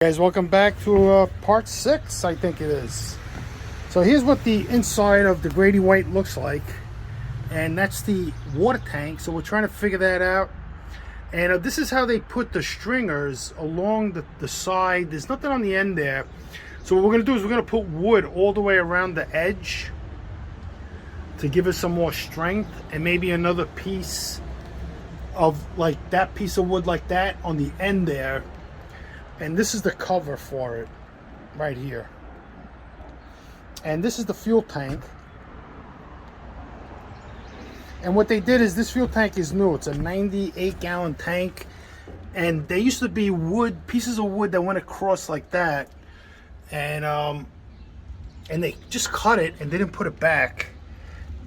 Guys, welcome back to part 6, I think it is. So here's what the inside of the Grady White looks like, and that's the water tank. So we're trying to figure that out, and this is how they put the stringers along the side. There's nothing on the end there, so what we're going to do is we're going to put wood all the way around the edge to give us some more strength, and maybe another piece of like that piece of wood like that on the end there. And this is the cover for it right here. And this is the fuel tank. And what they did is, this fuel tank is new. It's a 98-gallon tank. And there used to be wood, pieces of wood that went across like that. And they just cut it and they didn't put it back.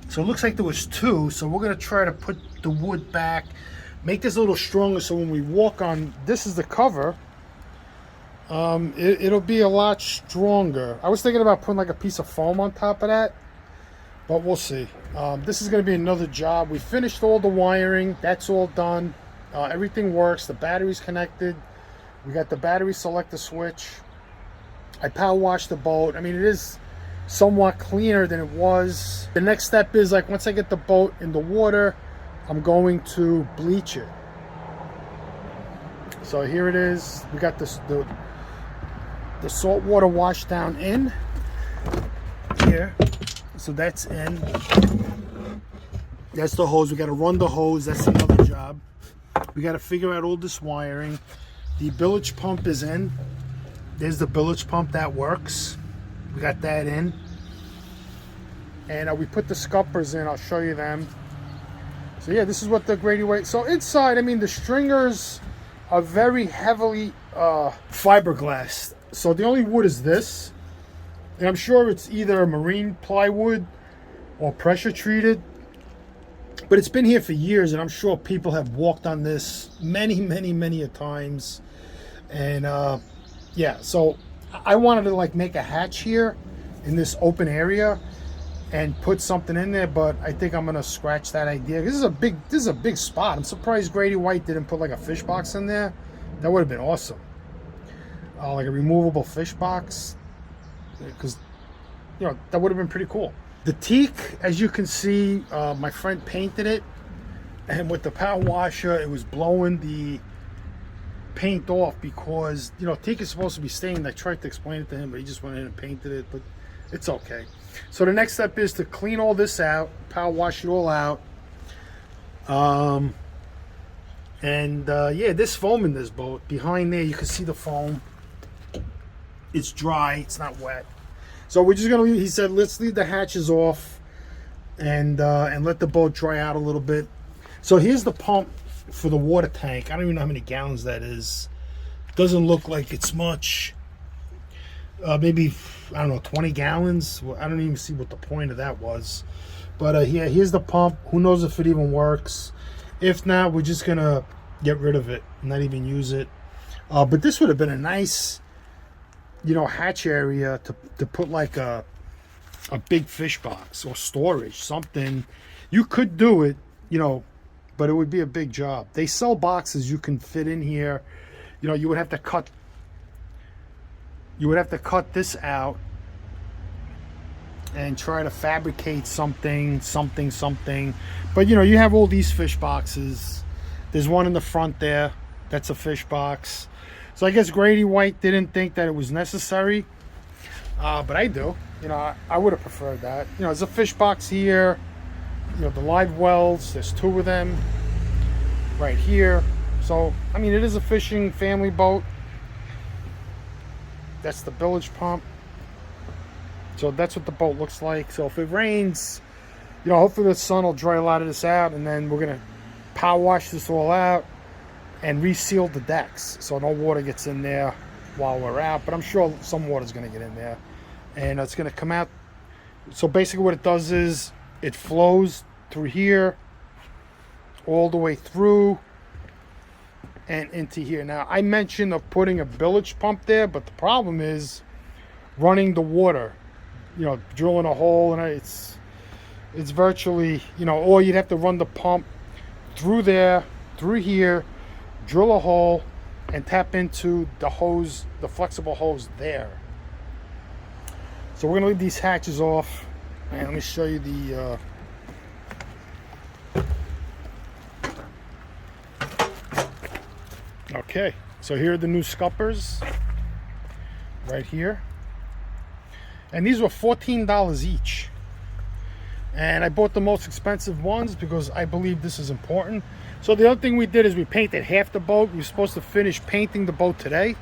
So it looks like there was two. So we're gonna try to put the wood back, make this a little stronger, so when we walk on, this is the cover. It'll be a lot stronger. I was thinking about putting like a piece of foam on top of that, but we'll see. This is going to be another job. We finished all the wiring. That's all done. Everything works. The battery's connected. We got the battery selector switch. I power washed the boat. I mean, it is somewhat cleaner than it was. The next step is, like, once I get the boat in the water, I'm going to bleach it. So here it is. We got this, the salt water wash down in here, so that's in. That's the hose. We got to run the hose. That's another job. We got to figure out all this wiring. The bilge pump is in. There's the bilge pump that works. We got that in, and we put the scuppers in. I'll show you them. So yeah, this is what the Grady White. So inside, I mean, the stringers are very heavily fiberglass. So the only wood is this, and I'm sure it's either marine plywood or pressure treated, but it's been here for years, and I'm sure people have walked on this many a times. And yeah, so I wanted to like make a hatch here in this open area and put something in there, but I think I'm gonna scratch that idea. This is a big spot. I'm surprised Grady White didn't put like a fish box in there. That would have been awesome. Like a removable fish box, because you know that would have been pretty cool. The teak, as you can see, my friend painted it, and with the power washer it was blowing the paint off, because you know teak is supposed to be stained. I tried to explain it to him, but he just went in and painted it, but it's okay. So the next step is to clean all this out, power wash it all out. Yeah, there's foam in this boat. Behind there you can see the foam. It's dry, it's not wet. So we're just gonna leave. He said let's leave the hatches off and let the boat dry out a little bit. So here's the pump for the water tank. I don't even know how many gallons that is. Doesn't look like it's much. Maybe, I don't know, 20 gallons. I don't even see what the point of that was. But yeah, here's the pump. Who knows if it even works. If not, we're just gonna get rid of it, not even use it. But this would have been a nice, you know, hatch area to put like a big fish box or storage, something. You could do it, you know, but it would be a big job. They sell boxes you can fit in here. You know, you would have to cut this out and try to fabricate something. But you know, you have all these fish boxes. There's one in the front there. That's a fish box. So I guess Grady White didn't think that it was necessary, but I do. You know, I would have preferred that. You know, there's a fish box here. You know, the live wells. There's two of them right here. So I mean, it is a fishing family boat. That's the bilge pump. So that's what the boat looks like. So if it rains, you know, hopefully the sun will dry a lot of this out, and then we're gonna power wash this all out and reseal the decks so no water gets in there while we're out. But I'm sure some water's gonna get in there, and it's gonna come out. So basically what it does is it flows through here all the way through and into here. Now I mentioned of putting a bilge pump there, but the problem is running the water, you know, drilling a hole, and it's virtually, you know, or you'd have to run the pump through there, through here, drill a hole, and tap into the hose, the flexible hose there. So we're gonna leave these hatches off, and let me show you the okay, so here are the new scuppers right here, and these were $14 each, and I bought the most expensive ones because I believe this is important. So the other thing we did is we painted half the boat. We were supposed to finish painting the boat today.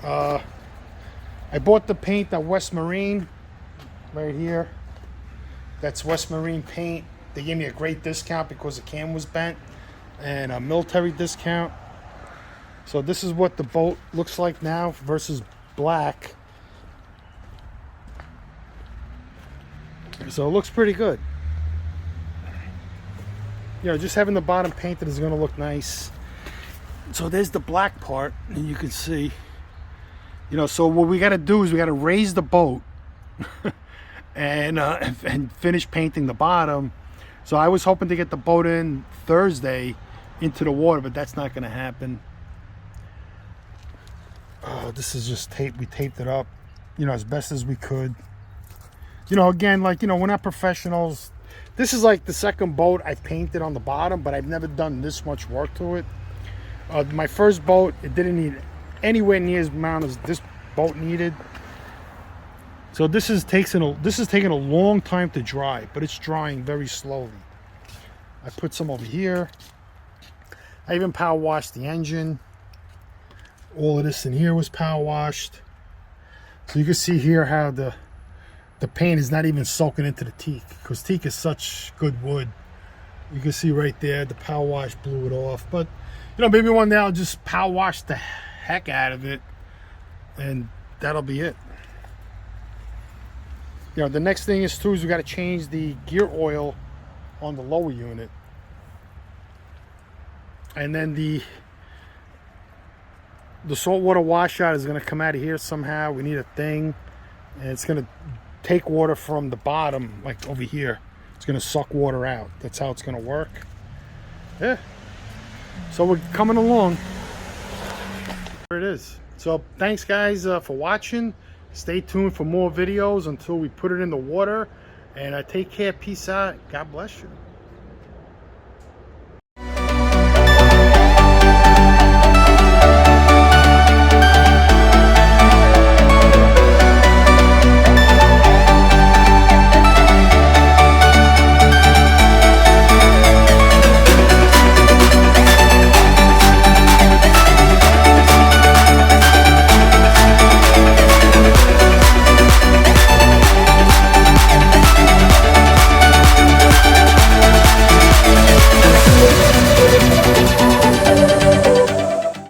I bought the paint at West Marine right here. That's West Marine paint. They gave me a great discount because the can was bent, and a military discount. So this is what the boat looks like now versus black. So it looks pretty good. You know, just having the bottom painted is going to look nice. So there's the black part, and you can see, you know, so what we got to do is we got to raise the boat and finish painting the bottom. So I was hoping to get the boat in Thursday into the water, but that's not going to happen. Oh, this is just tape. We taped it up, you know, as best as we could. You know, again, like, you know, we're not professionals. This is like the second boat I've painted on the bottom, but I've never done this much work to it. My first boat, it didn't need anywhere near as amount as this boat needed. So this is taking a long time to dry, but it's drying very slowly. I put some over here. I even power washed the engine. All of this in here was power washed. So you can see here how the paint is not even soaking into the teak, because teak is such good wood. You can see right there the power wash blew it off. But you know, maybe one day I'll just power wash the heck out of it, and that'll be it. You know, the next thing is we got to change the gear oil on the lower unit, and then the saltwater washout is going to come out of here somehow. We need a thing, and it's going to take water from the bottom, like over here. It's going to suck water out. That's how it's going to work. Yeah. So we're coming along. There it is. So thanks guys for watching. Stay tuned for more videos until we put it in the water. And take care. Peace out. God bless you.